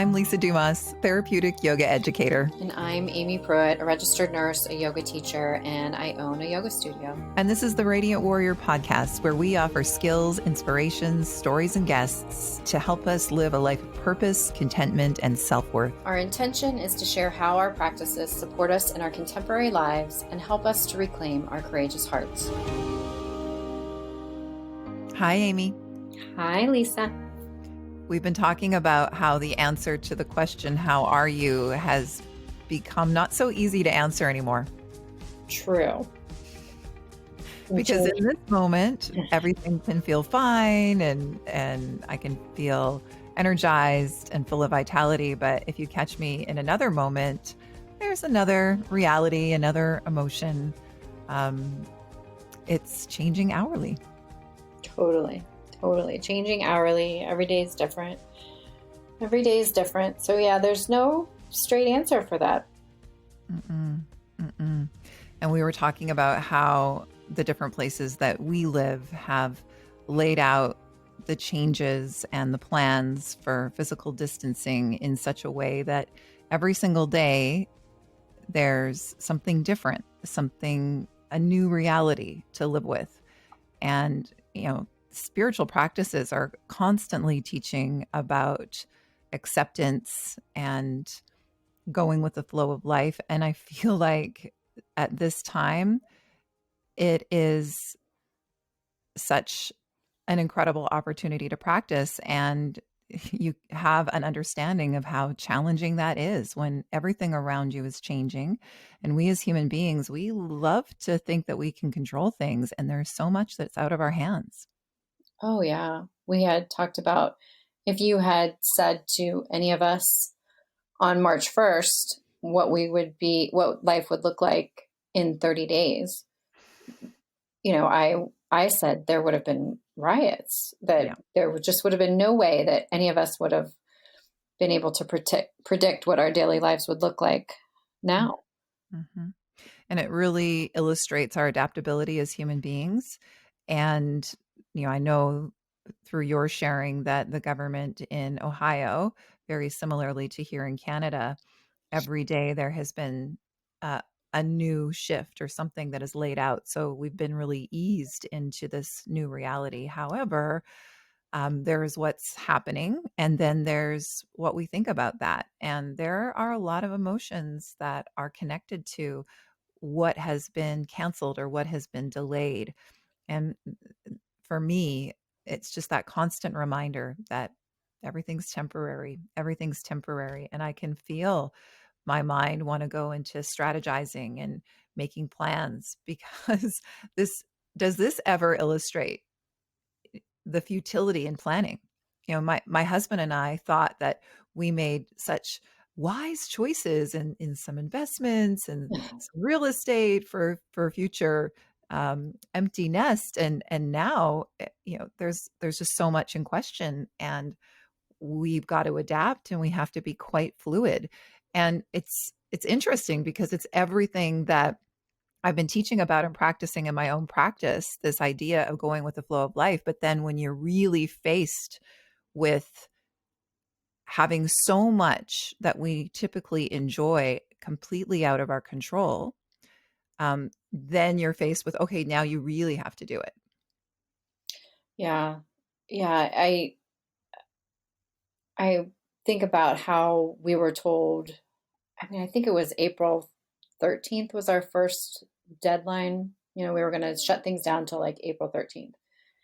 I'm Lisa Dumas, therapeutic yoga educator. And I'm Aimee Pruitt, a registered nurse, a yoga teacher, and I own a yoga studio. And this is the Radiant Warrior podcast, where we offer skills, inspirations, stories, and guests to help us live a life of purpose, contentment, and self-worth. Our intention is to share how our practices support us in our contemporary lives and help us to reclaim our courageous hearts. Hi, Aimee. Hi, Lisa. We've been talking about how the answer to the question, how are you, has become not so easy to answer anymore. True. Because in this moment, everything can feel fine and I can feel energized and full of vitality. But if you catch me in another moment, there's another reality, another emotion. It's changing hourly. Totally. Changing hourly. Every day is different. So yeah, there's no straight answer for that. And we were talking about how the different places that we live have laid out the changes and the plans for physical distancing in such a way that every single day there's something different, a new reality to live with. And, spiritual practices are constantly teaching about acceptance and going with the flow of life. And I feel like at this time, it is such an incredible opportunity to practice. And you have an understanding of how challenging that is when everything around you is changing. And we as human beings, we love to think that we can control things. And there's so much that's out of our hands. Oh, yeah. We had talked about if you had said to any of us on March 1st what life would look like in 30 days, I said there would have been riots, that there would have been no way that any of us would have been able to predict what our daily lives would look like now. Mm-hmm. And it really illustrates our adaptability as human beings. And, I know through your sharing that the government in Ohio, very similarly to here in Canada, every day there has been a new shift or something that is laid out. So we've been really eased into this new reality. However, there's what's happening, and then there's what we think about that. And there are a lot of emotions that are connected to what has been canceled or what has been delayed. And for me, it's just that constant reminder that everything's temporary. And I can feel my mind want to go into strategizing and making plans because does this ever illustrate the futility in planning? My husband and I thought that we made such wise choices in some investments and some real estate for future empty nest, and now there's just so much in question, and we've got to adapt, and we have to be quite fluid. And it's interesting because it's everything that I've been teaching about and practicing in my own practice, this idea of going with the flow of life. But then when you're really faced with having so much that we typically enjoy completely out of our control, then you're faced with, okay, now you really have to do it. Yeah. I think about how we were told, I think it was April 13th was our first deadline. We were going to shut things down till like April 13th.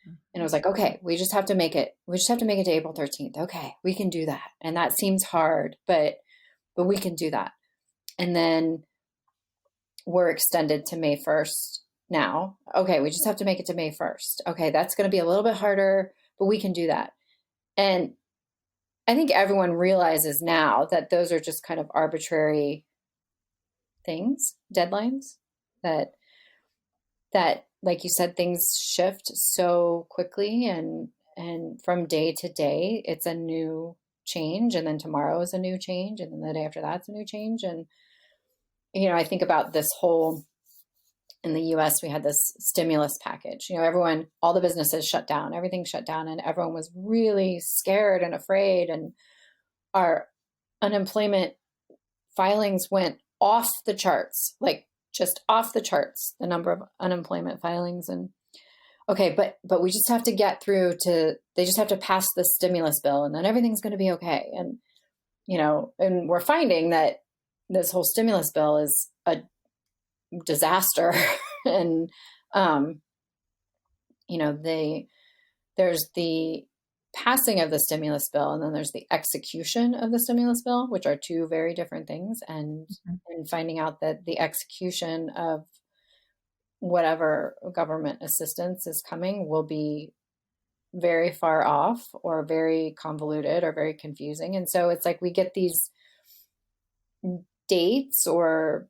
And it was like, okay, we just have to make it to April 13th. Okay, we can do that. And that seems hard, but we can do that. And then we're extended to May 1st now. Okay, we just have to make it to May 1st. Okay, that's going to be a little bit harder, but we can do that. And I think everyone realizes now that those are just kind of arbitrary things, deadlines, that like you said, things shift so quickly, and from day to day it's a new change, and then tomorrow is a new change, and then the day after that's a new change. And I think about this whole, in the US we had this stimulus package, all the businesses shut down, everything shut down, and everyone was really scared and afraid, and our unemployment filings went off the charts, like just off the charts, the number of unemployment filings. And okay, but we just have to get through to, they just have to pass the stimulus bill and then everything's going to be okay. And and we're finding that this whole stimulus bill is a disaster. And um they there's the passing of the stimulus bill and then there's the execution of the stimulus bill, which are two very different things. And finding out that the execution of whatever government assistance is coming will be very far off or very convoluted or very confusing. And so it's like we get these dates or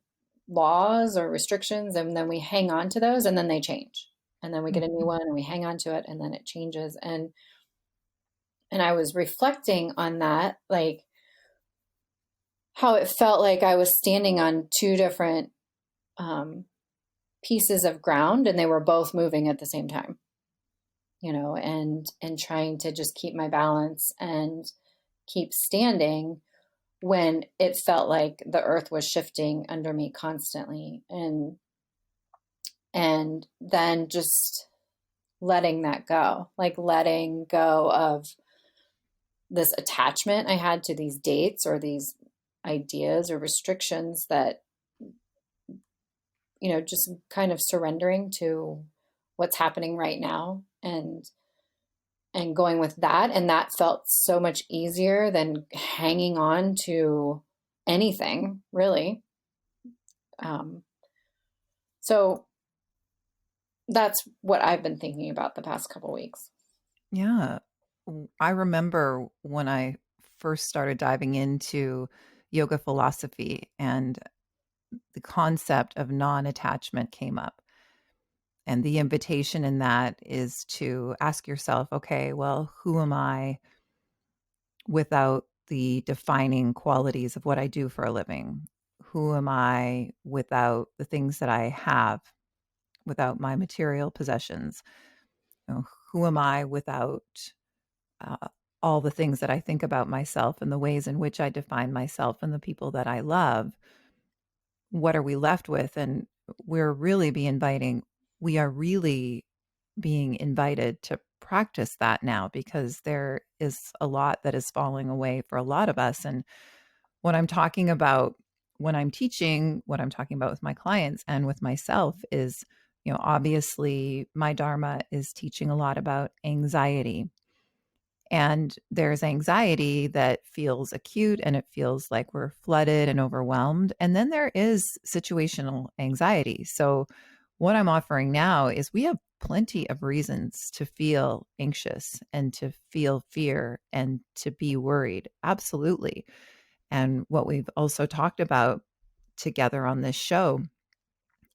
laws or restrictions and then we hang on to those and then they change. And then we get a new Mhm. one and we hang on to it and then it changes. And I was reflecting on that, like how it felt like I was standing on two different um, pieces of ground and they were both moving at the same time, and trying to just keep my balance and keep standing when it felt like the earth was shifting under me constantly. And then just letting that go, like letting go of this attachment I had to these dates or these ideas or restrictions that, just kind of surrendering to what's happening right now and going with that. And that felt so much easier than hanging on to anything really. Um, so that's what I've been thinking about the past couple weeks. Yeah. I remember when I first started diving into yoga philosophy and the concept of non attachment came up. And the invitation in that is to ask yourself, okay, well, who am I without the defining qualities of what I do for a living? Who am I without the things that I have, without my material possessions? Who am I without uh, all the things that I think about myself and the ways in which I define myself and the people that I love? What are we left with? And we are really being invited to practice that now because there is a lot that is falling away for a lot of us. And what I'm talking about when I'm teaching, what I'm talking about with my clients and with myself is, obviously my Dharma is teaching a lot about anxiety. And there's anxiety that feels acute and it feels like we're flooded and overwhelmed. And then there is situational anxiety. So, what I'm offering now is we have plenty of reasons to feel anxious and to feel fear and to be worried. Absolutely. And what we've also talked about together on this show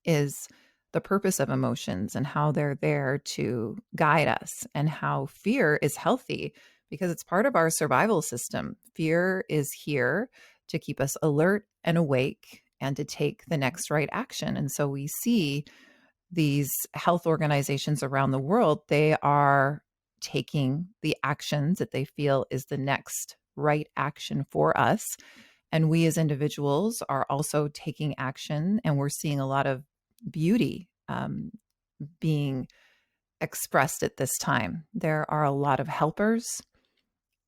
is the purpose of emotions and how they're there to guide us, and how fear is healthy because it's part of our survival system. Fear is here to keep us alert and awake and to take the next right action. And so we see these health organizations around the world, they are taking the actions that they feel is the next right action for us. And we as individuals are also taking action, and we're seeing a lot of beauty being expressed at this time. There are a lot of helpers.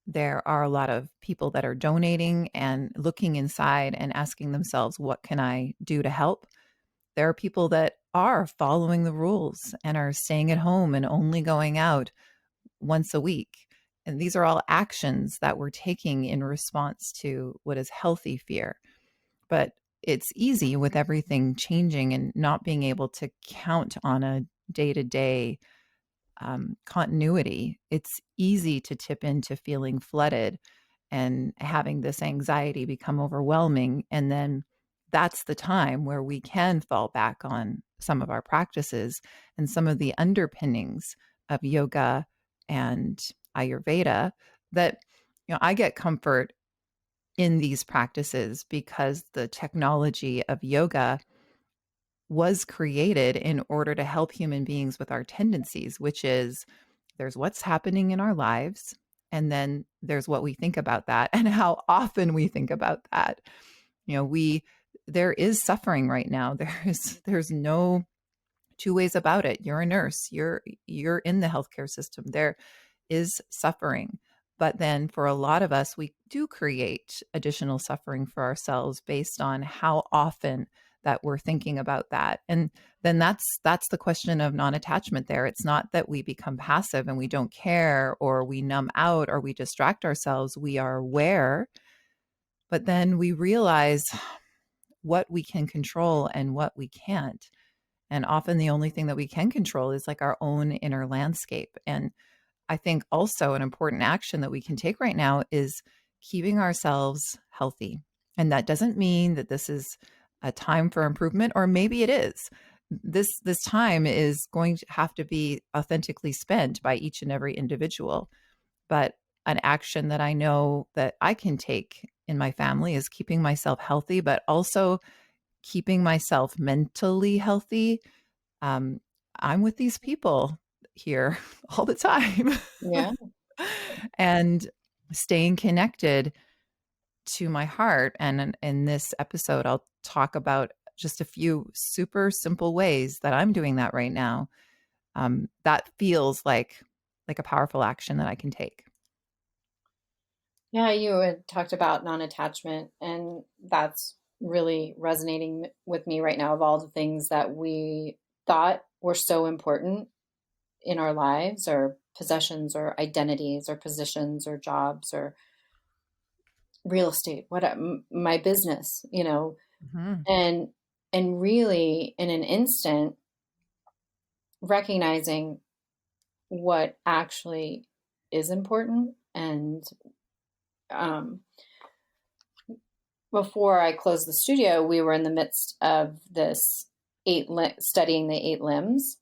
There are a lot of people that are donating and looking inside and asking themselves, what can I do to help? There are people that are following the rules and are staying at home and only going out once a week. And these are all actions that we're taking in response to what is healthy fear. But it's easy with everything changing and not being able to count on a day to day continuity. It's easy to tip into feeling flooded and having this anxiety become overwhelming. And then that's the time where we can fall back on some of our practices and some of the underpinnings of yoga and Ayurveda that, I get comfort in these practices because the technology of yoga was created in order to help human beings with our tendencies, which is there's what's happening in our lives, And then there's what we think about that and how often we think about that. You know, there is suffering right now. There's no two ways about it. You're a nurse. You're in the healthcare system. There is suffering. But then for a lot of us, we do create additional suffering for ourselves based on how often that we're thinking about that. And then that's the question of non-attachment there. It's not that we become passive and we don't care or we numb out or we distract ourselves. We are aware, but then we realize what we can control and what we can't. And often the only thing that we can control is like our own inner landscape. And I think also an important action that we can take right now is keeping ourselves healthy. And that doesn't mean that this is a time for improvement, or maybe it is. This time is going to have to be authentically spent by each and every individual. But an action that I know that I can take in my family is keeping myself healthy, but also keeping myself mentally healthy. um, I'm with these people here all the time. Yeah. And staying connected to my heart. And in this episode, I'll talk about just a few super simple ways that I'm doing that right now. That feels like a powerful action that I can take. Yeah, you had talked about non-attachment, and that's really resonating with me right now of all the things that we thought were so important in our lives, or possessions or identities or positions or jobs or real estate, my business, Mhm. and really in an instant recognizing what actually is important. And um, before I closed the studio, we were in the midst of this studying the eight limbs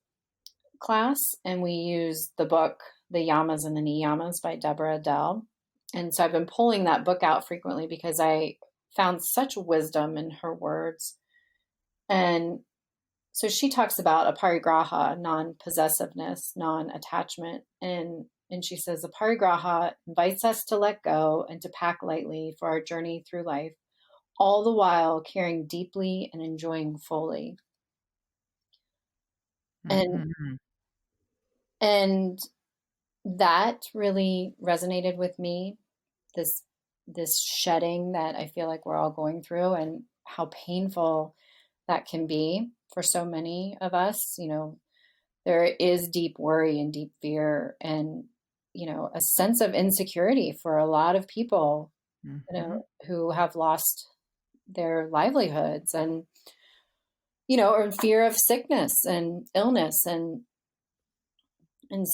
class, and we used the book The Yamas and the Niyamas by Deborah Adele. And so I've been pulling that book out frequently because I found such wisdom in her words. And so she talks about aparigraha, non-possessiveness, non-attachment, and she says aparigraha invites us to let go and to pack lightly for our journey through life, all the while caring deeply and enjoying fully. And Mhm. and that really resonated with me, this this shedding that I feel like we're all going through, and how painful that can be for so many of us. There is deep worry and deep fear, and a sense of insecurity for a lot of people, Mhm. who have lost their livelihoods, and or fear of sickness and illness, and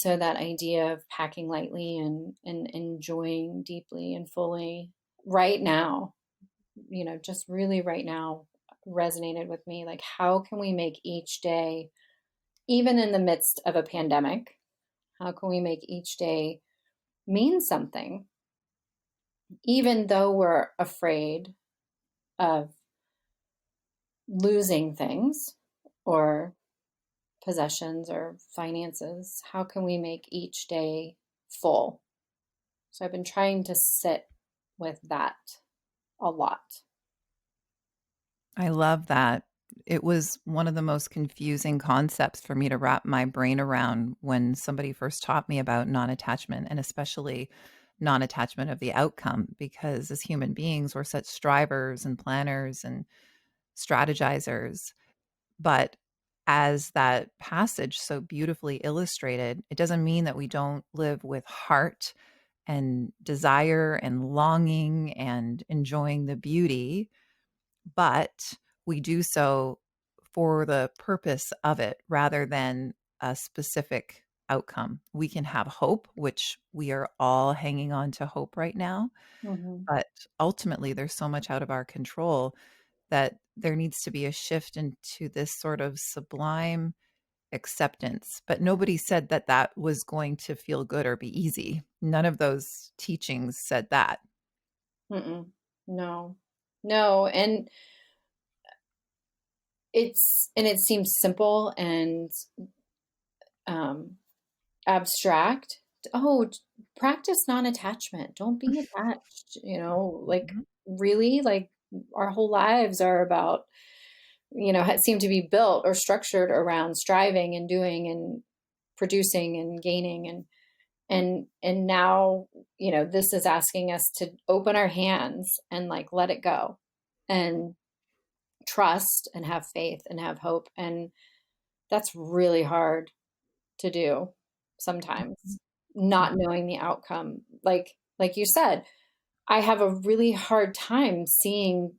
so that idea of packing lightly and enjoying deeply and fully right now, just really right now, resonated with me. Like, how can we make each day, even in the midst of a pandemic, how can we make each day mean something, even though we're afraid of losing things or possessions or finances? How can we make each day full? So I've been trying to sit with that a lot. I love that. It was one of the most confusing concepts for me to wrap my brain around when somebody first taught me about non attachment, and especially non attachment of the outcome, because as human beings, we're such strivers and planners and strategizers. But as that passage so beautifully illustrated, it doesn't mean that we don't live with heart and desire and longing and enjoying the beauty, but we do so for the purpose of it rather than a specific outcome. We can have hope, which we are all hanging on to hope right now, Mm-hmm. but ultimately there's so much out of our control that there needs to be a shift into this sort of sublime acceptance. But nobody said that that was going to feel good or be easy. None of those teachings said that. Mm-mm. No, no. And it seems simple and um, abstract, oh, practice non-attachment. Don't be attached, like Mhm. really, like our whole lives are about, seem to be built or structured around striving and doing and producing and gaining and now, this is asking us to open our hands and like let it go and trust and have faith and have hope. And that's really hard to do sometimes, not knowing the outcome. Like you said, I have a really hard time seeing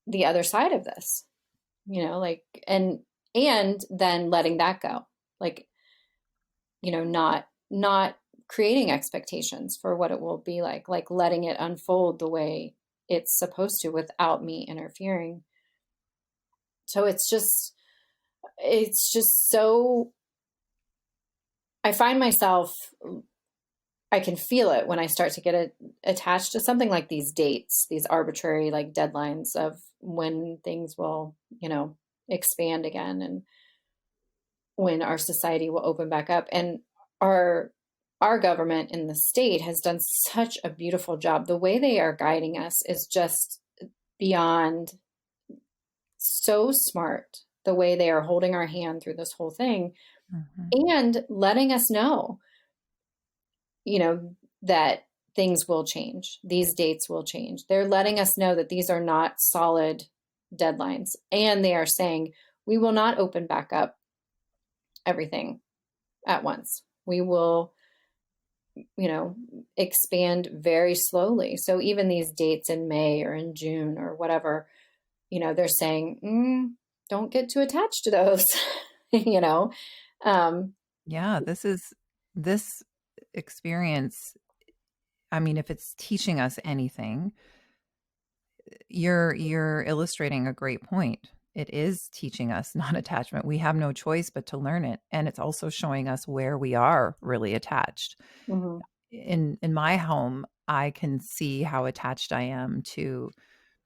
the other side of this, like and then letting that go. Like, not creating expectations for what it will be like letting it unfold the way it's supposed to without me interfering. So it's just so I find myself I can feel it when I start to get attached to something like these dates, these arbitrary like deadlines of when things will, expand again and when our society will open back up. And our our government in the state has done such a beautiful job. The way they are guiding us is just beyond so smart. The way they are holding our hand through this whole thing Mhm. and letting us know, that things will change. These dates will change. They're letting us know that these are not solid deadlines. And they are saying, we will not open back up everything at once. We will, you know, expand very slowly. So even these dates in May or in June or whatever, they're saying, don't get too attached to those, you know. Um, Yeah, this experience, I mean, if it's teaching us anything, you're illustrating a great point. It is teaching us non-attachment. We have no choice but to learn it, and it's also showing us where we are really attached. mhm, In my home, I can see how attached I am to,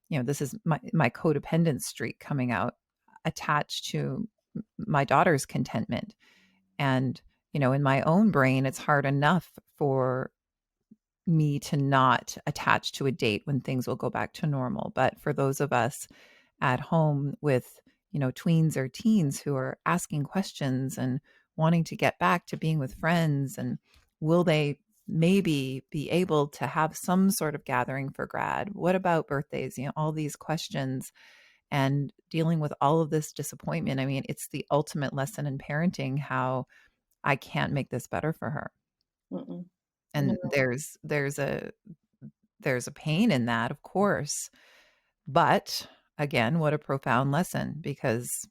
this is my codependent streak coming out, attached to my daughter's contentment. And, in my own brain, it's hard enough for me to not attach to a date when things will go back to normal. But for those of us at home with, tweens or teens who are asking questions and wanting to get back to being with friends, and will they maybe be able to have some sort of gathering for grad? What about birthdays? All these questions and dealing with all of this disappointment. I mean, it's the ultimate lesson in parenting how I can't make this better for her. mm-mm. And No. there's a pain in that, of course. But again, what a profound lesson, because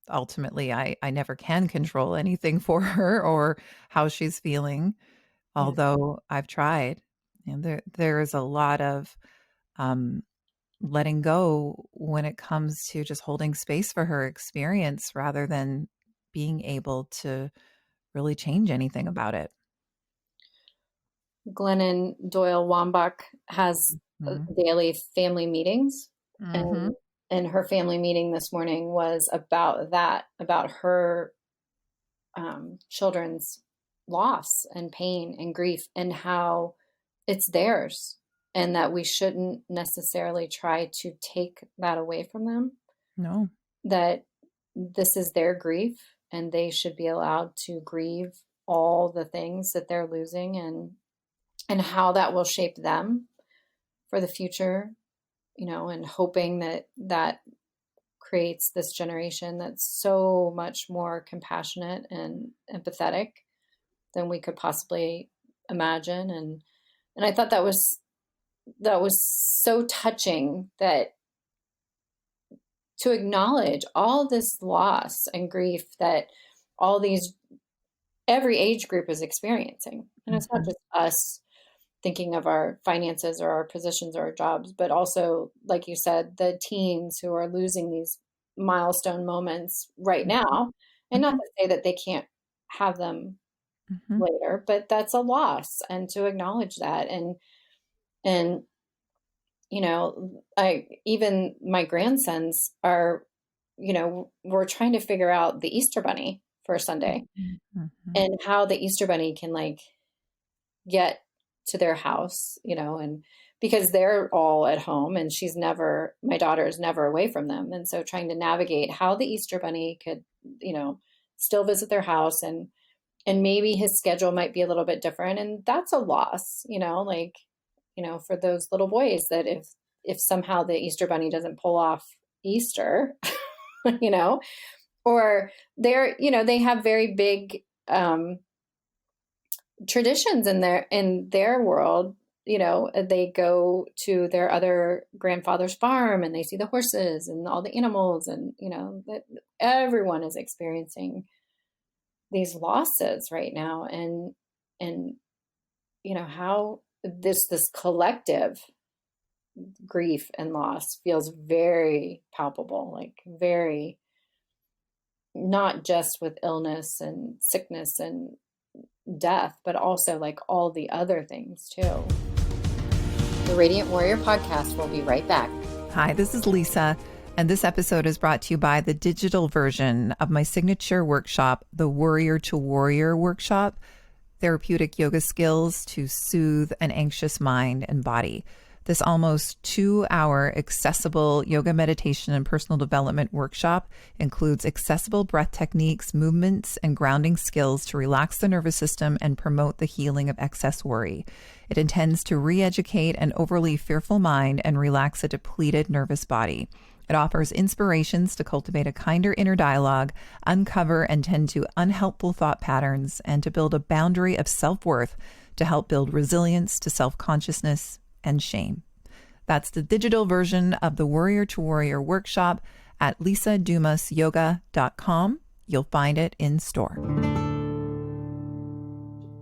ultimately I never can control anything for her or how she's feeling, Yeah. although I've tried. And there is a lot of um letting go when it comes to just holding space for her experience rather than being able to really change anything about it. Glennon Doyle Wambach has Mhm. daily family meetings, Mhm. and her family meeting this morning was about that, about her children's loss and pain and grief, and how it's theirs, and that we shouldn't necessarily try to take that away from them. No. That this is their grief, and they should be allowed to grieve all the things that they're losing, and how that will shape them for the future, and hoping that that creates this generation that's so much more compassionate and empathetic than we could possibly imagine. And I thought that was so touching, that to acknowledge all this loss and grief that all these every age group is experiencing. And it's not Mhm. just us thinking of our finances or our positions or our jobs, but also, like you said, the teens who are losing these milestone moments right Mhm. now. And not Mhm. to say that they can't have them Mhm. later, but that's a loss. And to acknowledge that. And, I even my grandsons are, we're trying to figure out the Easter bunny for a Sunday, Mhm. and how the Easter Bunny can like get to their house, and because they're all at home and my daughter is never away from them. And so trying to navigate how the Easter Bunny could, you know, still visit their house, and maybe his schedule might be a little bit different. And that's a loss, like, for those little boys that if somehow the Easter Bunny doesn't pull off Easter, you know, or they have very big traditions in their world. They go to their other grandfather's farm and they see the horses and all the animals, and that everyone is experiencing these losses right now. And how this collective grief and loss feels very palpable, like very, not just with illness and sickness and death, but also like all the other things too. The Radiant Warrior podcast will be right back. Hi, this is Lisa, and this episode is brought to you by the digital version of my signature workshop, the Warrior to Warrior workshop, therapeutic yoga skills to soothe an anxious mind and body. This almost 2-hour accessible yoga meditation and personal development workshop includes accessible breath techniques, movements, and grounding skills to relax the nervous system and promote the healing of excess worry. It intends to re-educate an overly fearful mind and relax a depleted nervous body. It offers inspirations to cultivate a kinder inner dialogue, uncover and tend to unhelpful thought patterns, and to build a boundary of self-worth to help build resilience to self-consciousness and shame. That's the digital version of the Warrior to Warrior workshop at lisadumasyoga.com. You'll find it in store.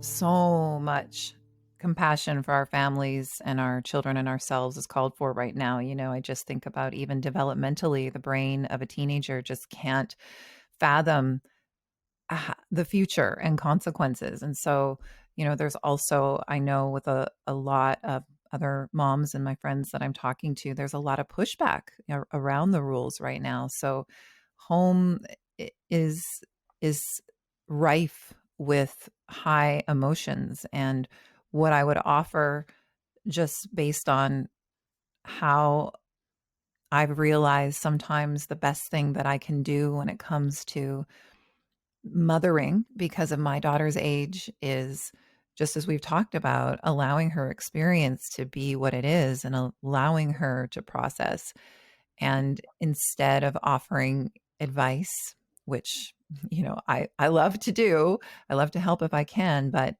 So much compassion for our families and our children and ourselves is called for right now. I just think about even developmentally, the brain of a teenager just can't fathom the future and consequences. And so, there's also, I know with a lot of other moms and my friends that I'm talking to, there's a lot of pushback around the rules right now. So home is rife with high emotions. And what I would offer, just based on how I've realized sometimes the best thing that I can do when it comes to mothering because of my daughter's age, is just as we've talked about, allowing her experience to be what it is and allowing her to process. And instead of offering advice, which, I love to do, I love to help if I can, but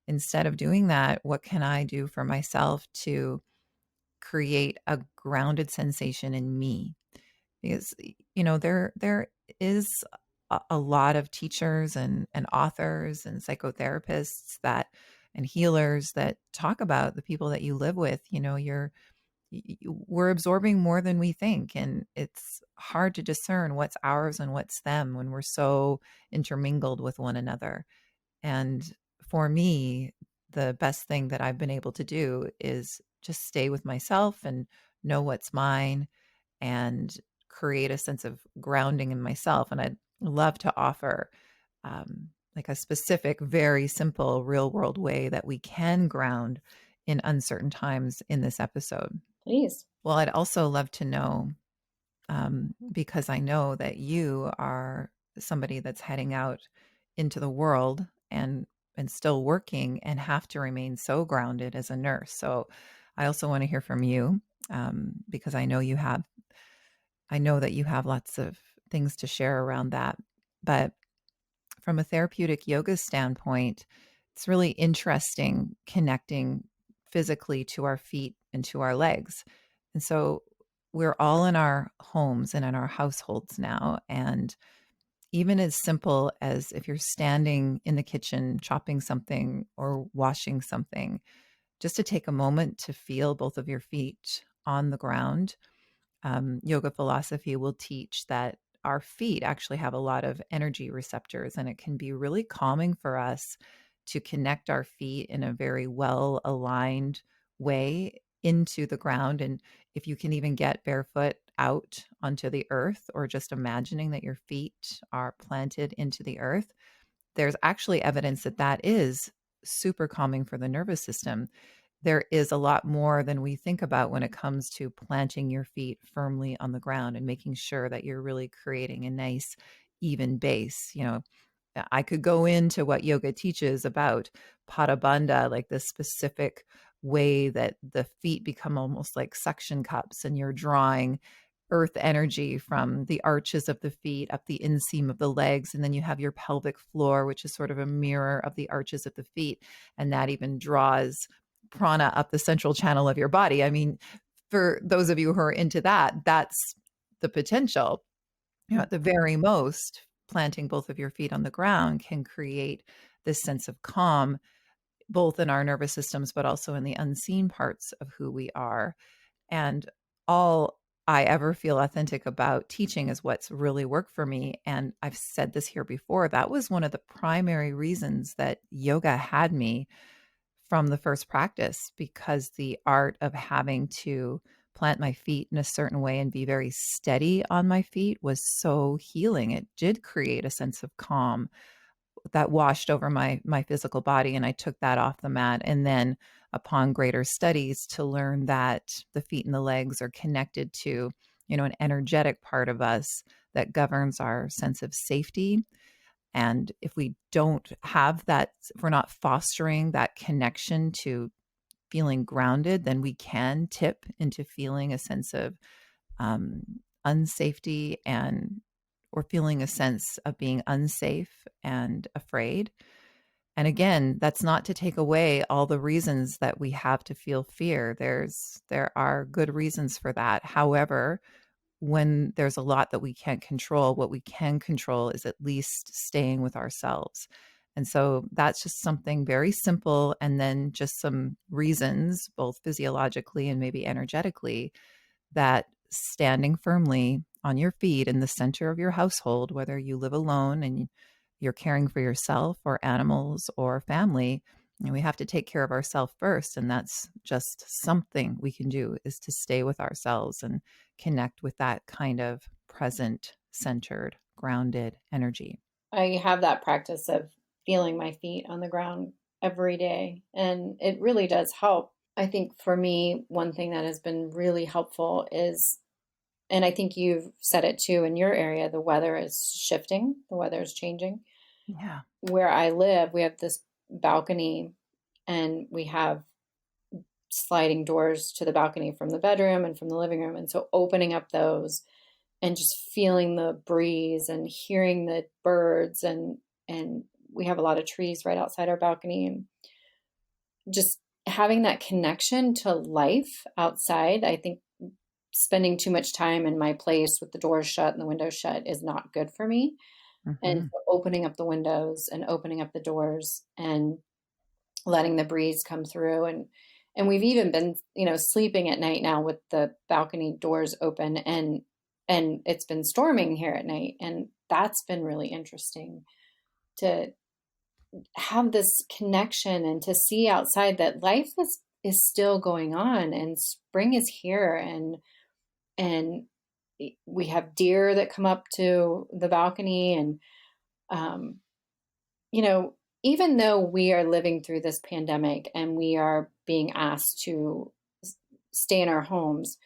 instead of doing that, what can I do for myself to create a grounded sensation in me? Because there is a lot of teachers and authors and psychotherapists that and healers that talk about the people that you live with. We're absorbing more than we think, and it's hard to discern what's ours and what's them when we're so intermingled with one another. And for me, the best thing that I've been able to do is just stay with myself and know what's mine and create a sense of grounding in myself. And I'd love to offer like a specific, very simple, real world way that we can ground in uncertain times in this episode. Please. Well, I'd also love to know, because I know that you are somebody that's heading out into the world and still working and have to remain so grounded as a nurse. So I also want to hear from you, because I know that you have lots of things to share around that. But from a therapeutic yoga standpoint, it's really interesting connecting physically to our feet and to our legs. And so we're all in our homes and in our households now. And even as simple as if you're standing in the kitchen chopping something or washing something, just to take a moment to feel both of your feet on the ground. Yoga philosophy will teach that our feet actually have a lot of energy receptors, and it can be really calming for us to connect our feet in a very well aligned way into the ground. And if you can even get barefoot out onto the earth, or just imagining that your feet are planted into the earth, there's actually evidence that that is super calming for the nervous system. There is a lot more than we think about when it comes to planting your feet firmly on the ground and making sure that you're really creating a nice, even base. I could go into what yoga teaches about pada bandha, like this specific way that the feet become almost like suction cups, and you're drawing earth energy from the arches of the feet up the inseam of the legs. And then you have your pelvic floor, which is sort of a mirror of the arches of the feet. And that even draws prana up the central channel of your body. I mean, for those of you who are into that, that's the potential. At the very most, planting both of your feet on the ground can create this sense of calm, both in our nervous systems, but also in the unseen parts of who we are. And all I ever feel authentic about teaching is what's really worked for me. And I've said this here before, that was one of the primary reasons that yoga had me from the first practice, because the art of having to plant my feet in a certain way and be very steady on my feet was so healing. It did create a sense of calm that washed over my physical body, and I took that off the mat. And then upon greater studies, to learn that the feet and the legs are connected to, an energetic part of us that governs our sense of safety. And if we don't have that, if we're not fostering that connection to feeling grounded, then we can tip into feeling a sense of um, unsafety, and or feeling a sense of being unsafe and afraid. And again, that's not to take away all the reasons that we have to feel fear. There are good reasons for that. However, when there's a lot that we can't control, what we can control is at least staying with ourselves. And so that's just something very simple. And then just some reasons, both physiologically and maybe energetically, that standing firmly on your feet in the center of your household, whether you live alone and you're caring for yourself or animals or family, we have to take care of ourselves first. And that's just something we can do, is to stay with ourselves and connect with that kind of present, centered, grounded energy. I have that practice of feeling my feet on the ground every day, and it really does help. I think for me, one thing that has been really helpful is, and I think you've said it too in your area, the weather is shifting, the weather is changing. Yeah. Where I live, we have this balcony, and we have sliding doors to the balcony from the bedroom and from the living room. And so opening up those and just feeling the breeze and hearing the birds, and we have a lot of trees right outside our balcony, and just having that connection to life outside. I think spending too much time in my place with the doors shut and the windows shut is not good for me. And Hmm. so opening up the windows and opening up the doors and letting the breeze come through, and we've even been, sleeping at night now with the balcony doors open, and it's been storming here at night, and that's been really interesting to have this connection and to see outside that life is still going on, and spring is here, and we have deer that come up to the balcony, and um, you know, even though we are living through this pandemic and we are being asked to stay in our homes,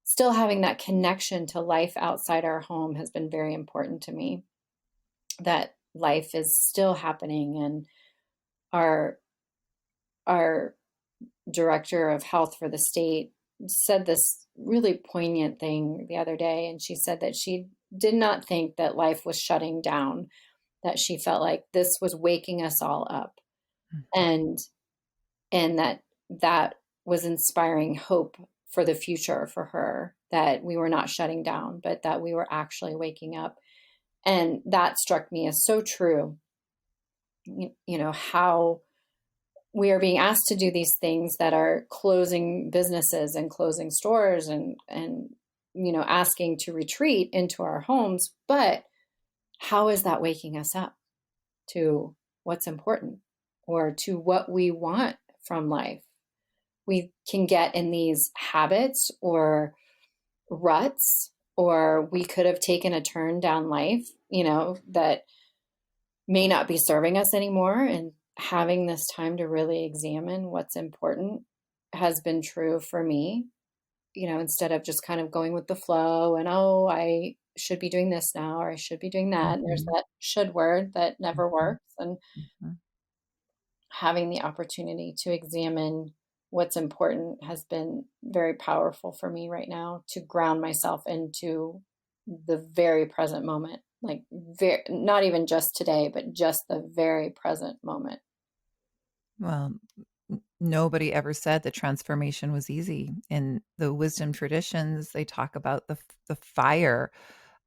still having that connection to life outside our home has been very important to me. That life is still happening, and our our director of health for the state said this really poignant thing the other day, and she said that she did not think that life was shutting down, that she felt like this was waking us all up, and that was inspiring hope for the future for her, that we were not shutting down, but that we were actually waking up. And that struck me as so true. How we are being asked to do these things that are closing businesses and closing stores, and asking to retreat into our homes, but how is that waking us up to what's important, or to what we want from life? we can get in these habits or ruts, or we could have taken a turn down life, that may not be serving us anymore. And having this time to really examine what's important has been true for me, instead of just kind of going with the flow and, oh, I should be doing this now, or I should be doing that. And there's Mhm, that should word that never mhm, works. And mhm. having the opportunity to examine what's important has been very powerful for me right now, to ground myself into the very present moment, like not even just today, but just the very present moment. Well, nobody ever said that transformation was easy. In the wisdom traditions, they talk about the fire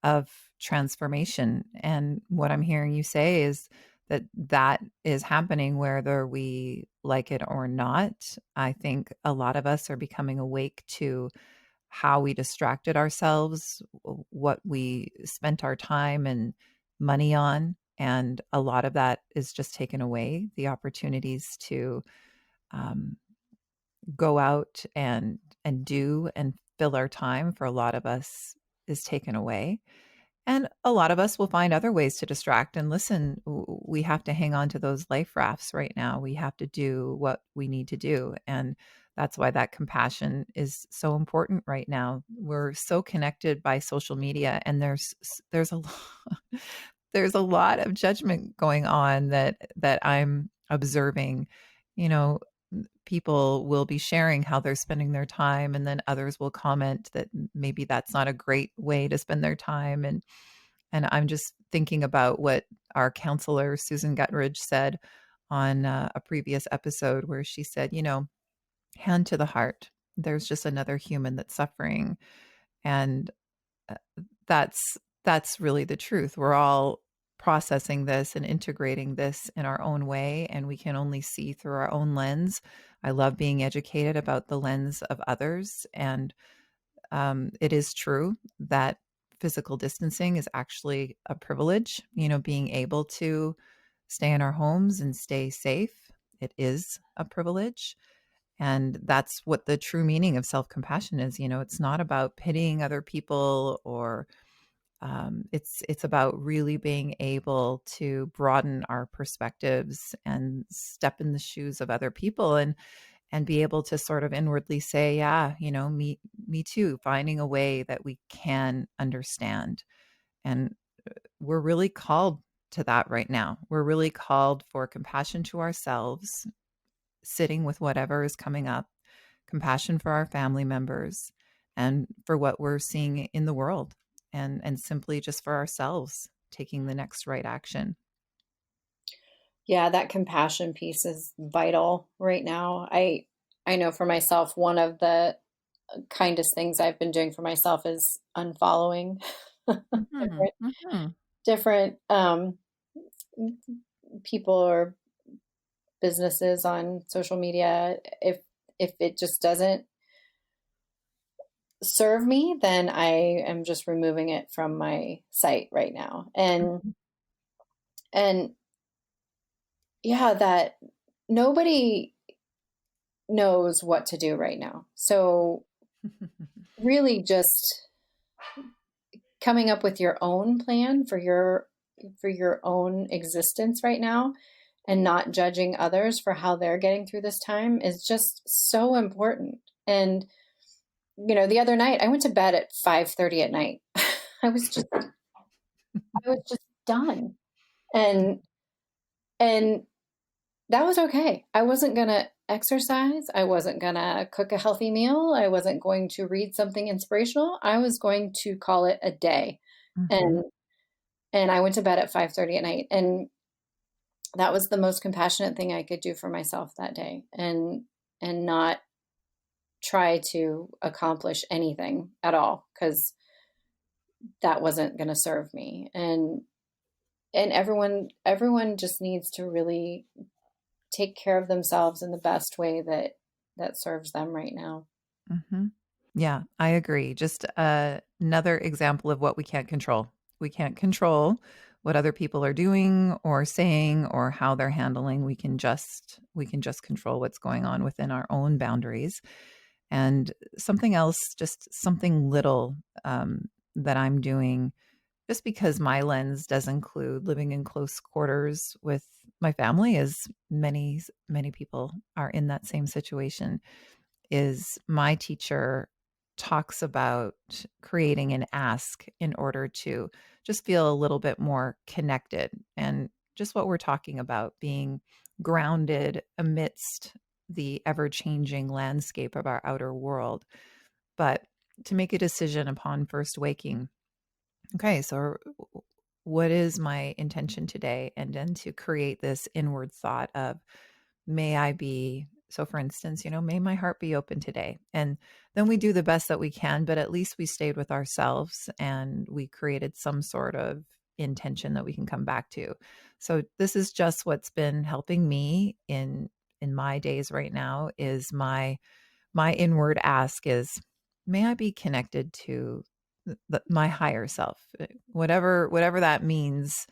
of transformation. And what I'm hearing you say is that that is happening whether we like it or not. I think a lot of us are becoming awake to how we distracted ourselves, what we spent our time and money on. And a lot of that is just taken away, the opportunities to um, go out and do and fill our time for a lot of us is taken away. And a lot of us will find other ways to distract. And listen, we have to hang on to those life rafts right now. We have to do what we need to do. And that's why that compassion is so important right now. We're so connected by social media, and there's a lot, there's a lot of judgment going on that I'm observing. You know, people will be sharing how they're spending their time, and then others will comment that maybe that's not a great way to spend their time. And I'm just thinking about what our counselor, Susan Gutteridge, said on a previous episode, where she said, hand to the heart. There's just another human that's suffering. And uh, that's really the truth. We're all processing this and integrating this in our own way, and we can only see through our own lens. I love being educated about the lens of others. And it is true that physical distancing is actually a privilege, being able to stay in our homes and stay safe. It is a privilege. And that's what the true meaning of self compassion is. It's not about pitying other people, or it's about really being able to broaden our perspectives and step in the shoes of other people, and be able to sort of inwardly say, yeah, me too, finding a way that we can understand. And we're really called to that right now. We're really called for compassion to ourselves, sitting with whatever is coming up, compassion for our family members, and for what we're seeing in the world, and simply just for ourselves, taking the next right action. Yeah, that compassion piece is vital right now. I know for myself, one of the kindest things I've been doing for myself is unfollowing Mhm, different mhm. different people or businesses on social media. If it just doesn't serve me, then I am just removing it from my site right now. And yeah, that nobody knows what to do right now. So really just coming up with your own plan for your own existence right now, and not judging others for how they're getting through this time is just so important. And the other night I went to bed at 5:30 at night. I was just I was just done. And and that was okay. I wasn't going to exercise. I wasn't going to cook a healthy meal. I wasn't going to read something inspirational. I was going to call it a day. Mhm, And I went to bed at 5:30 at night, and that was the most compassionate thing I could do for myself that day, and not try to accomplish anything at all, cuz that wasn't going to serve me. And everyone just needs to really take care of themselves in the best way that serves them right now. mhm. Yeah, I agree. Just another example of what we can't control. We can't control what other people are doing or saying or how they're handling. We can just control what's going on within our own boundaries. And something else, just something little that I'm doing, just because my lens does include living in close quarters with my family, as many people are in that same situation, is my teacher talks about creating an ask in order to just feel a little bit more connected, and just what we're talking about, being grounded amidst the ever changing landscape of our outer world. But to make a decision upon first waking, okay, so what is my intention today? And then to create this inward thought of, may I be, so for instance, may my heart be open today. And then we do the best that we can, but at least we stayed with ourselves and we created some sort of intention that we can come back to. So this is just what's been helping me in my days right now, is my inward ask is, may I be connected to my higher self, whatever that means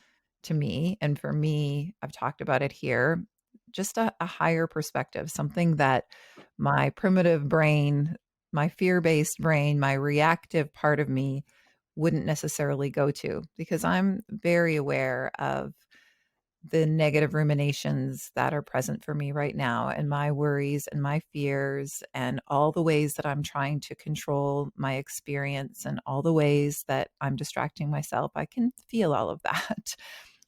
to me. And for me, I've talked about it here, just a higher perspective, something that my primitive brain, my fear-based brain, my reactive part of me wouldn't necessarily go to, because I'm very aware of the negative ruminations that are present for me right now, and my worries and my fears, and all the ways that I'm trying to control my experience, and all the ways that I'm distracting myself. I can feel all of that.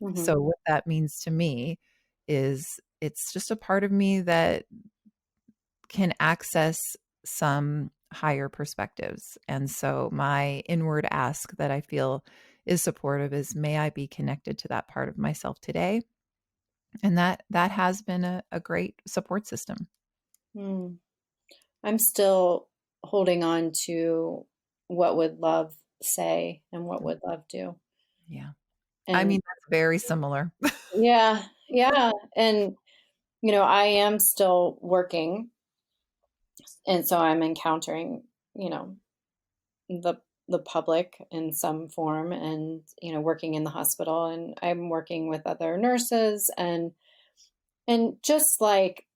Hmm. So, what that means to me is, it's just a part of me that can access some higher perspectives. And so, my inward ask that I feel is supportive is, may I be connected to that part of myself today? And that has been a great support system. Mm. I'm still holding on to what would love say and what would love do. Yeah. I And mean, that's very similar. yeah, yeah. And, I am still working. And so I'm encountering, you know, the the public in some form, and, working in the hospital, and I'm working with other nurses, and just like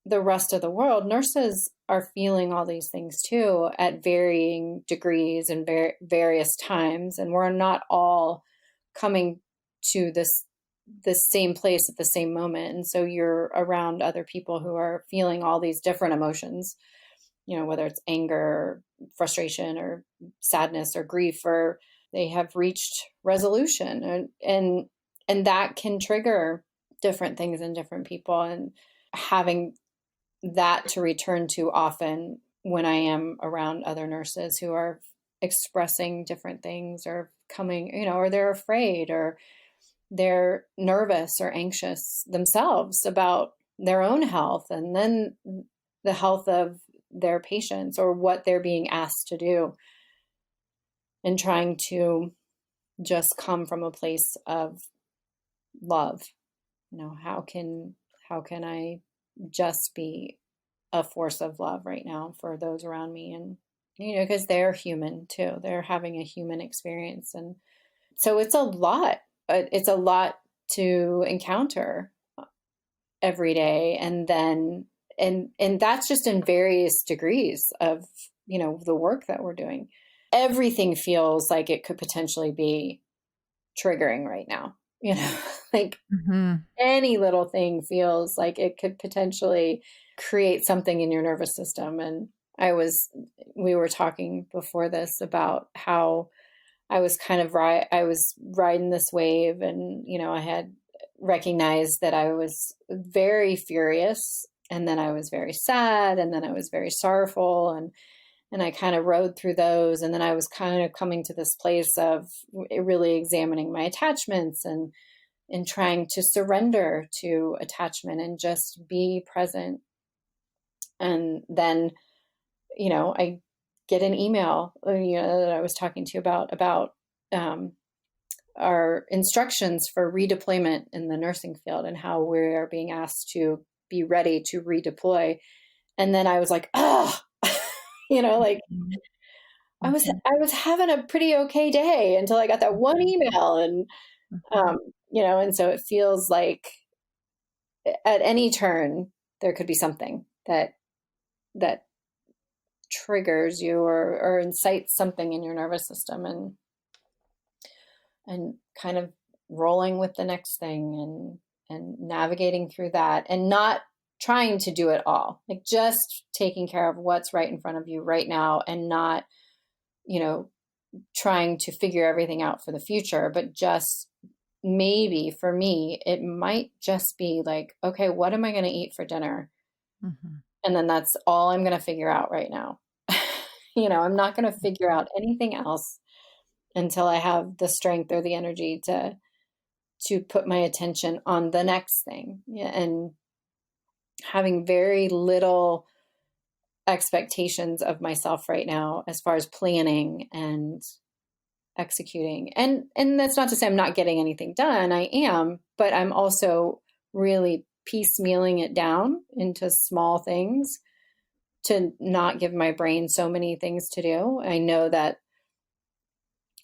the rest of the world, nurses are feeling all these things too at varying degrees and various times. And we're not all coming to this same place at the same moment. And so you're around other people who are feeling all these different emotions, whether it's anger, frustration, or sadness, or grief, or they have reached resolution. And that can trigger different things in different people. And having that to return to often when I am around other nurses who are expressing different things, or coming, or they're afraid, or they're nervous or anxious themselves about their own health, and then the health of their patients, or what they're being asked to do, and trying to just come from a place of love. How can I just be a force of love right now for those around me? And because they're human too, they're having a human experience. And so it's a lot. It's a lot to encounter every day. And then and that's just in various degrees of the work that we're doing. Everything feels like it could potentially be triggering right now. Like Mhm. any little thing feels like it could potentially create something in your nervous system. And we were talking before this about how I was I was riding this wave, and, I had recognized that I was very furious, and then I was very sad, and then I was very sorrowful, and I kind of rode through those. And then I was kind of coming to this place of really examining my attachments, and trying to surrender to attachment and just be present. And then, I get an email, that I was talking to you about um, our instructions for redeployment in the nursing field, and how we are being asked to be ready to redeploy. And then I was like, oh, like Mhm. I was Mhm. I was having a pretty okay day until I got that one email. And Mhm. And so it feels like at any turn there could be something that triggers you or incites something in your nervous system, and kind of rolling with the next thing, and navigating through that, and not trying to do it all, like just taking care of what's right in front of you right now, and not you know trying to figure everything out for the future, but just maybe for me it might just be like, okay, what am I going to eat for dinner, Mhm. and then that's all I'm going to figure out right now. I'm not going to figure out anything else until I have the strength or the energy to put my attention on the next thing. Yeah, and having very little expectations of myself right now as far as planning and executing. And that's not to say I'm not getting anything done. I am, but I'm also really piecemealing it down into small things to not give my brain so many things to do. I know that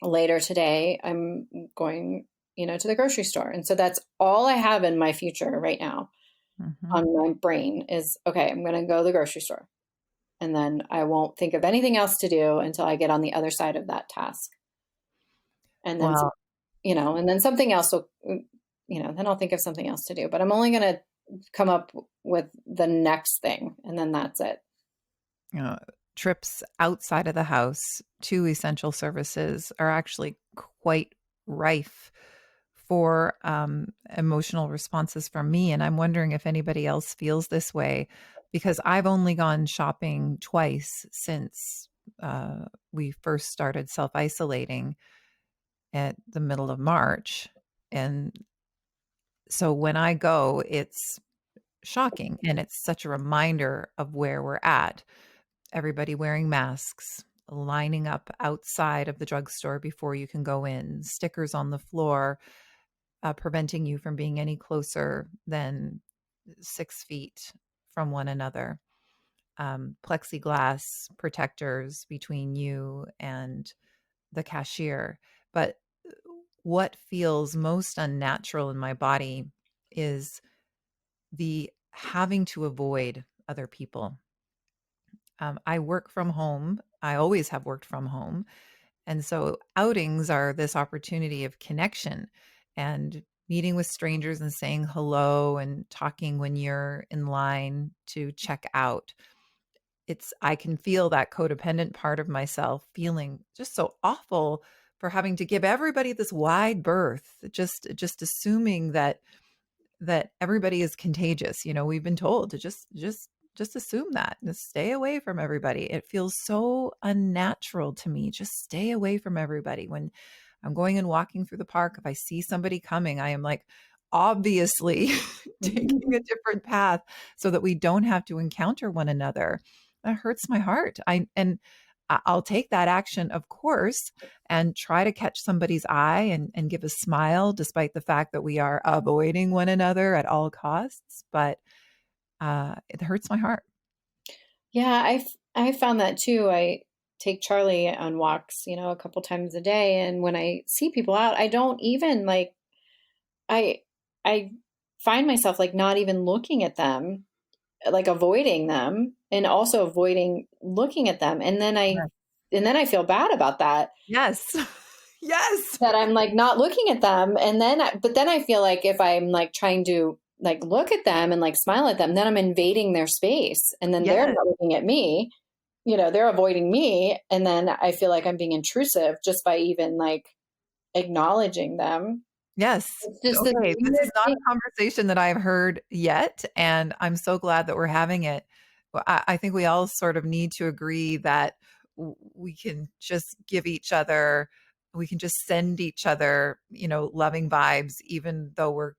later today I'm going, to the grocery store. And so that's all I have in my future right now Mhm. on my brain is, okay, I'm going to go to the grocery store. And then I won't think of anything else to do until I get on the other side of that task. And then, Well, and then something else will, then I'll think of something else to do, but I'm only going to come up with the next thing. And then that's it. you know, trips outside of the house to essential services are actually quite rife for emotional responses from me. And I'm wondering if anybody else feels this way, because I've only gone shopping twice since we first started self isolating at the middle of March. And so when I go, it's shocking. And it's such a reminder of where we're at. Everybody wearing masks, lining up outside of the drugstore before you can go in, stickers on the floor, preventing you from being any closer than 6 feet from one another. Plexiglass protectors between you and the cashier. But what feels most unnatural in my body is the having to avoid other people. I work from home. I always have worked from home. And so outings are this opportunity of connection and meeting with strangers and saying hello and talking when you're in line to check out. I can feel that codependent part of myself feeling just so awful for having to give everybody this wide berth, just assuming that everybody is contagious. We've been told to just assume that. Just stay away from everybody. It feels so unnatural to me. Just stay away from everybody. When I'm going and walking through the park, if I see somebody coming, I am like obviously taking a different path so that we don't have to encounter one another. That hurts my heart. I'll take that action, of course, and try to catch somebody's eye and give a smile, despite the fact that we are avoiding one another at all costs. But it hurts my heart. Yeah, I found that too. I take Charlie on walks, a couple times a day, and when I see people out, I don't even like I I find myself like not even looking at them, like avoiding them, and also avoiding looking at them. Yes. And then I feel bad about that, Yes. Yes. that I'm like not looking at them. But then I feel like if I'm like trying to like look at them and like smile at them, then I'm invading their space, and then they're Yes. not looking at me. They're avoiding me, and then I feel like I'm being intrusive just by even like acknowledging them. Yes. It's just this Okay. This is weird not thing. a conversation that I've heard yet. And I'm so glad that we're having it. Well, I think we all sort of need to agree that we can just give each other, we can just send each other, loving vibes, even though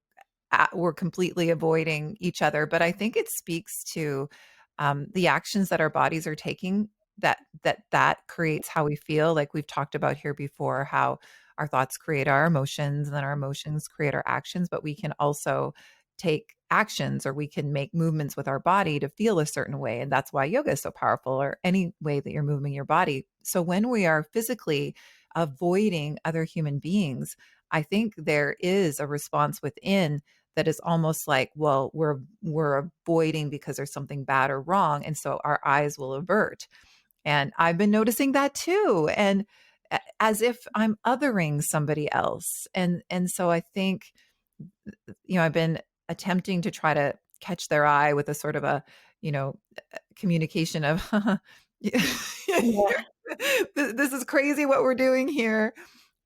we're completely avoiding each other. But I think it speaks to the actions that our bodies are taking, that creates how we feel. Like we've talked about here before, how our thoughts create our emotions and then our emotions create our actions. But we can also take actions, or we can make movements with our body to feel a certain way. And that's why yoga is so powerful, or any way that you're moving your body. So when we are physically avoiding other human beings, I think there is a response within that is almost like, well, we're avoiding because there's something bad or wrong, and so our eyes will avert. And I've been noticing that too, and as if I'm othering somebody else. And so I think, I've been attempting to try to catch their eye with a sort of a, communication of Yeah. this is crazy what we're doing here.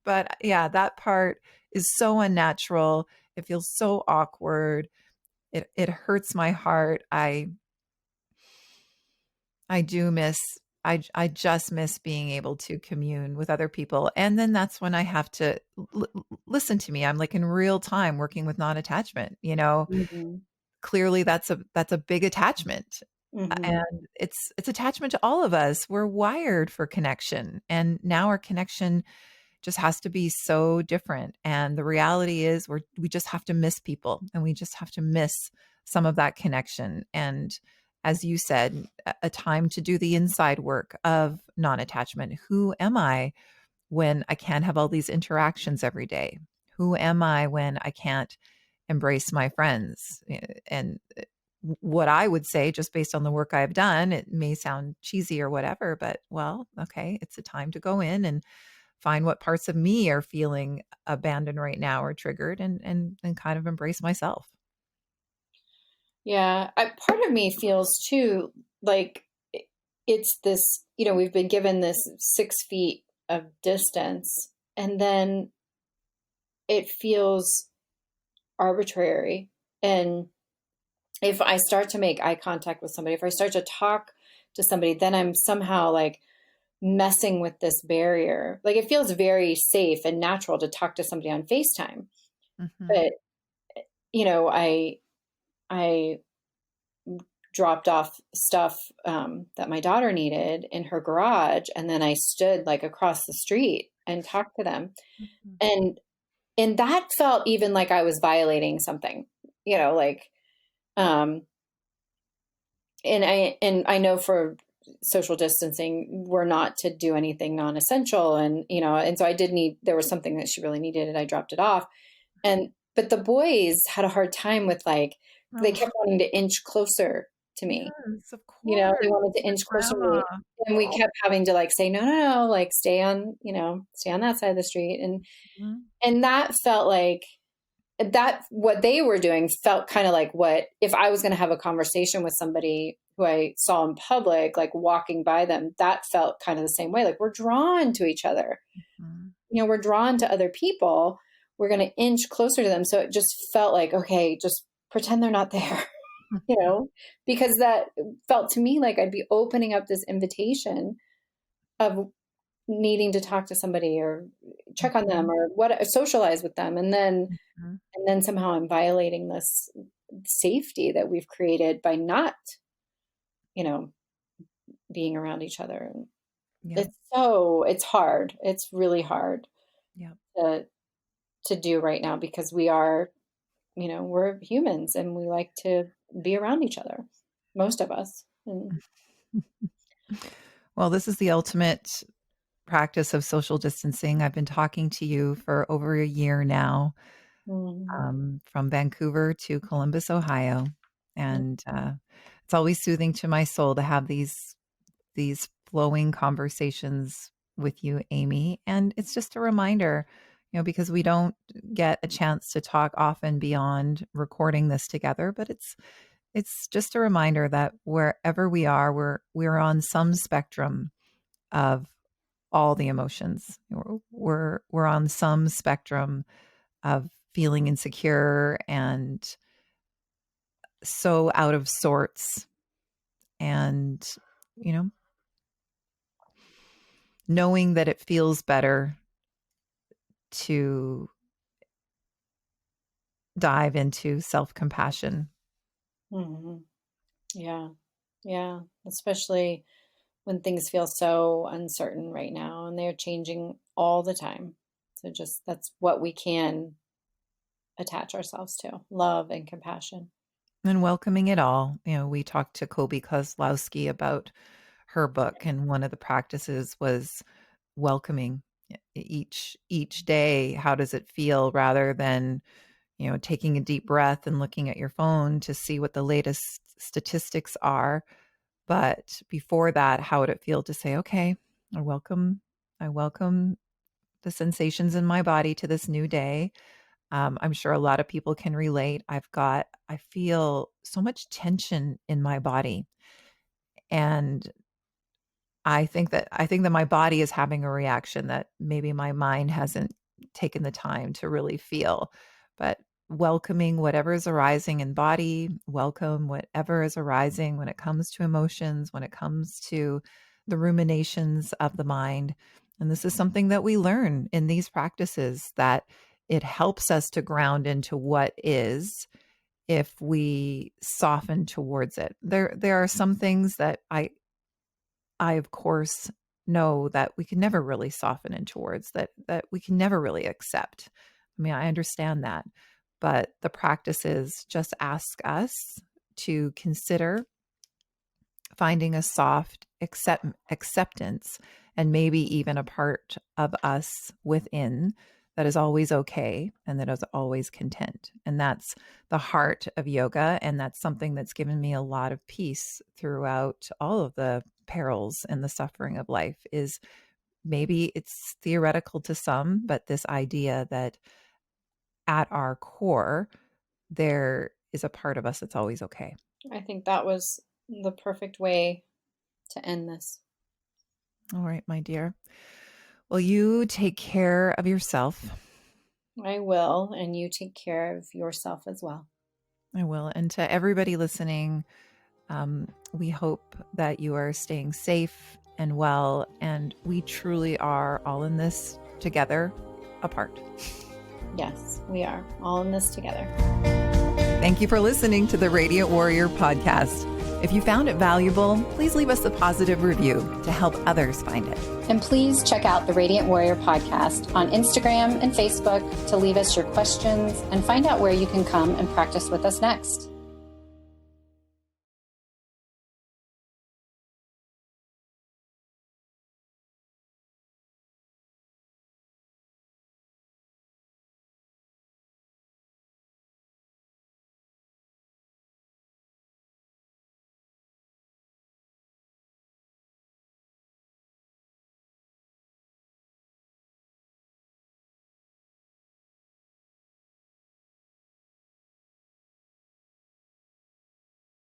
But yeah, that part is so unnatural. It feels so awkward. It hurts my heart. I do miss I just miss being able to commune with other people. And then that's when I have to listen to me. I'm like in real time working with non-attachment, Hmm. clearly that's a big attachment. Hmm. And it's attachment to all of us. We're wired for connection. And now our connection just has to be so different. And the reality is we just have to miss people, and we just have to miss some of that connection. And as you said, a time to do the inside work of non-attachment. Who am I when I can't have all these interactions every day? Who am I when I can't embrace my friends? And what I would say, just based on the work I've done, it may sound cheesy or whatever, but well, okay, it's a time to go in and find what parts of me are feeling abandoned right now or triggered, and kind of embrace myself. Yeah. Part of me feels too like it's this, we've been given this 6 feet of distance, and then it feels arbitrary. And if I start to make eye contact with somebody, if I start to talk to somebody, then I'm somehow like messing with this barrier. Like it feels very safe and natural to talk to somebody on FaceTime. Mhm. But, I dropped off stuff that my daughter needed in her garage, and then I stood like across the street and talked to them. Mhm. And that felt even like I was violating something, like um and I know for social distancing we're not to do anything non-essential, and and so I did need, there was something that she really needed and I dropped it off. And but the boys had a hard time with, like, they Oh, kept wanting to inch closer to me. yes, of They course. wanted It's to the inch closer to grandma. me, and we Oh. kept having to, like, say, "No, no, no, like, stay on that side of the street," Mhm. and that felt like that what they were doing felt kinda like what if I was gonna have a conversation with somebody who I saw in public, like, walking by them, that felt kinda the same way, like, we're drawn to each other. Mhm. We're drawn to other people, we're gonna inch closer to them, so it just felt like, "Okay, just pretend they're not there," you know? Because that felt to me like I'd be opening up this invitation of needing to talk to somebody or check on them Mhm. or socialize with them, Mhm. and then somehow I'm violating this safety that we've created by not, you know, being around each other. And Yep. it's hard. It's really hard Yep. to do right now because we are, we're humans and we like to be around each other. Most of us. And Well, this is the ultimate practice of social distancing. I've been talking to you for over a year now, mhm, from Vancouver to Columbus, Ohio, and it's always soothing to my soul to have these flowing conversations with you, Aimee. And it's just a reminder, because we don't get a chance to talk often beyond recording this together, but it's just a reminder that wherever we are, we're on some spectrum of all the emotions. We're on some spectrum of feeling insecure and so out of sorts, and you know knowing that it feels better to dive into self-compassion. mhm. Yeah. Yeah. Especially when things feel so uncertain right now and they're changing all the time. So just that's what we can attach ourselves to, love and compassion. And welcoming it all. We talked to Kobe Kozlowski about her book, and one of the practices was welcoming. each day, how does it feel, rather than, taking a deep breath and looking at your phone to see what the latest statistics are. But before that, how would it feel to say, okay, I welcome the sensations in my body to this new day. I'm sure a lot of people can relate. I feel so much tension in my body. And I think that my body is having a reaction that maybe my mind hasn't taken the time to really feel. But welcoming whatever is arising in body, welcome whatever is arising when it comes to emotions, when it comes to the ruminations of the mind. And this is something that we learn in these practices, that it helps us to ground into what is if we soften towards it. There are some things that I of course know that we can never really soften in towards, that we can never really accept. I mean, I understand that, but the practices just ask us to consider finding a soft acceptance, and maybe even a part of us within that is always okay and that is always content. And that's the heart of yoga. And that's something that's given me a lot of peace throughout all of the perils and the suffering of life. Is maybe it's theoretical to some, but this idea that at our core, there is a part of us that's always okay. I think that was the perfect way to end this. All right, my dear. Well, you take care of yourself. I will, and you take care of yourself as well. I will. And to everybody listening, we hope that you are staying safe and well, and we truly are all in this together, apart. Yes, we are all in this together. Thank you for listening to the Radiant Warrior podcast. If you found it valuable, please leave us a positive review to help others find it. And please check out the Radiant Warrior podcast on Instagram and Facebook to leave us your questions and find out where you can come and practice with us next.